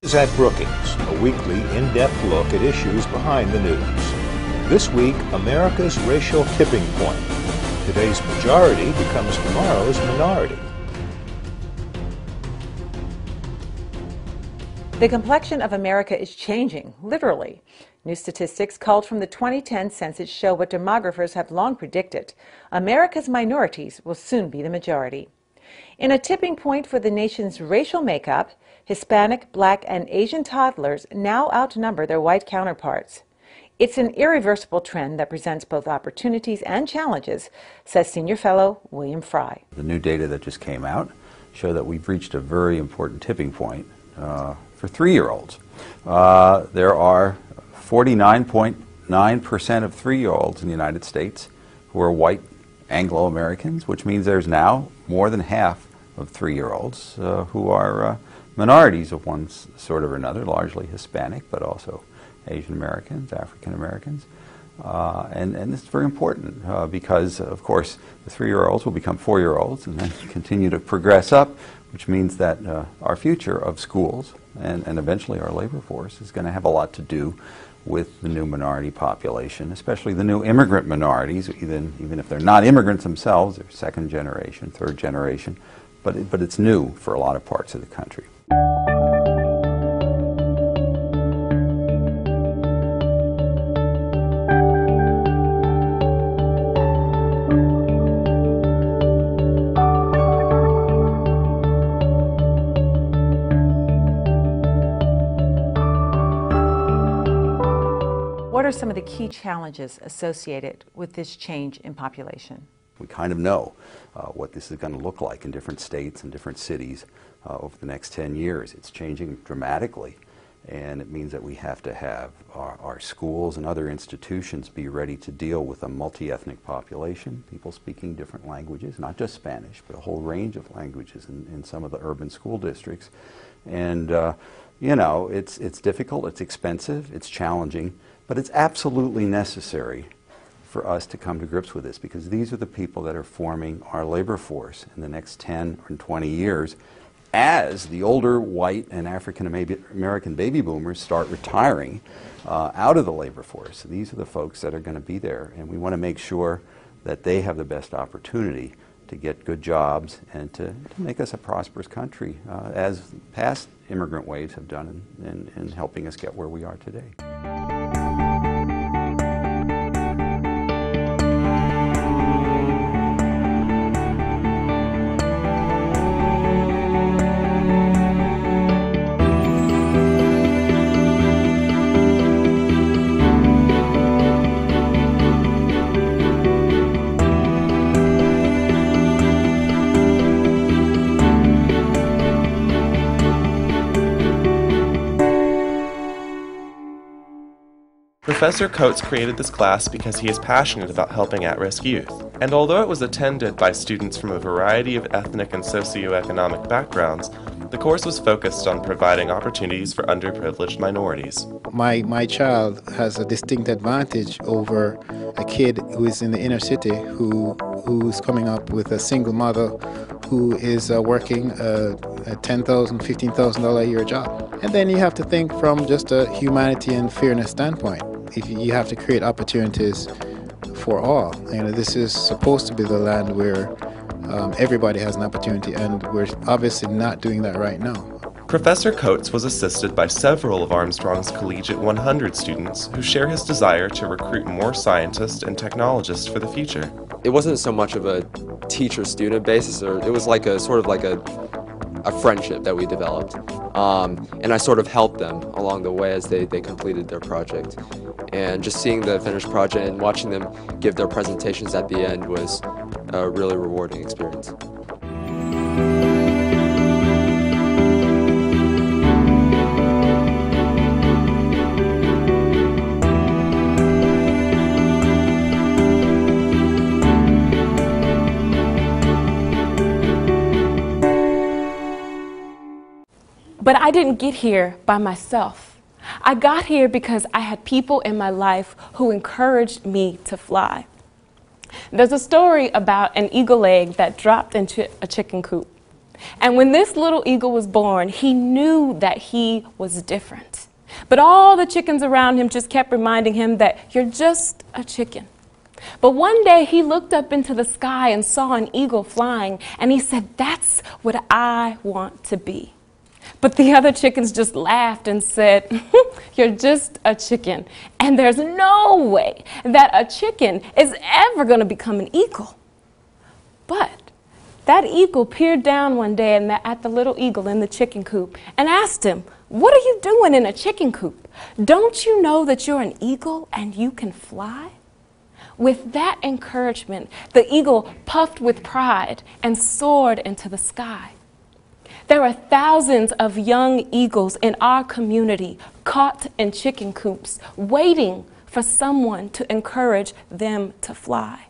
Is at Brookings, a weekly in-depth look at issues behind the news. This week, America's racial tipping point. Today's majority becomes tomorrow's minority. The complexion of America is changing, literally. New statistics culled from the 2010 census show what demographers have long predicted. America's minorities will soon be the majority. In a tipping point for the nation's racial makeup, Hispanic, Black, and Asian toddlers now outnumber their white counterparts. It's an irreversible trend that presents both opportunities and challenges, says senior fellow William Fry. The new data that just came out show that we've reached a very important tipping point for 3-year-olds. There are 49.9% of 3-year-olds in the United States who are white Anglo-Americans, which means there's now more than half of 3-year-olds who are minorities of one sort or another, largely Hispanic, but also Asian Americans, African Americans. And this is very important because, of course, the 3-year-olds will become 4-year-olds and then continue to progress up, which means that our future of schools and eventually our labor force is going to have a lot to do with the new minority population, especially the new immigrant minorities, even if they're not immigrants themselves, they're second generation, third generation, but it's new for a lot of parts of the country. What are some of the key challenges associated with this change in population? We kind of know what this is going to look like in different states and different cities over the next 10 years. It's changing dramatically, and it means that we have to have our schools and other institutions be ready to deal with a multi-ethnic population, people speaking different languages, not just Spanish, but a whole range of languages in some of the urban school districts. And you know, it's difficult, it's expensive, it's challenging, but it's absolutely necessary for us to come to grips with this, because these are the people that are forming our labor force in the next 10 or 20 years as the older white and African American baby boomers start retiring out of the labor force. These are the folks that are going to be there, and we want to make sure that they have the best opportunity to get good jobs and to make us a prosperous country, as past immigrant waves have done in helping us get where we are today. Professor Coates created this class because he is passionate about helping at-risk youth. And although it was attended by students from a variety of ethnic and socioeconomic backgrounds, the course was focused on providing opportunities for underprivileged minorities. My child has a distinct advantage over a kid who is in the inner city who's coming up with a single mother who is working a $10,000, $15,000 a year job. And then you have to think from just a humanity and fairness standpoint. If you have to create opportunities for all. You know, this is supposed to be the land where everybody has an opportunity, and we're obviously not doing that right now. Professor Coates was assisted by several of Armstrong's Collegiate 100 students who share his desire to recruit more scientists and technologists for the future. It wasn't so much of a teacher-student basis, or it was like a sort of like a friendship that we developed. And I sort of helped them along the way as they completed their project. And just seeing the finished project and watching them give their presentations at the end was a really rewarding experience. But I didn't get here by myself. I got here because I had people in my life who encouraged me to fly. There's a story about an eagle egg that dropped into a chicken coop. And when this little eagle was born, he knew that he was different. But all the chickens around him just kept reminding him that you're just a chicken. But one day he looked up into the sky and saw an eagle flying, and he said, that's what I want to be. But the other chickens just laughed and said, you're just a chicken, and there's no way that a chicken is ever going to become an eagle. But that eagle peered down one day at the little eagle in the chicken coop and asked him, what are you doing in a chicken coop? Don't you know that you're an eagle and you can fly? With that encouragement, the eagle puffed with pride and soared into the sky. There are thousands of young eagles in our community caught in chicken coops, waiting for someone to encourage them to fly.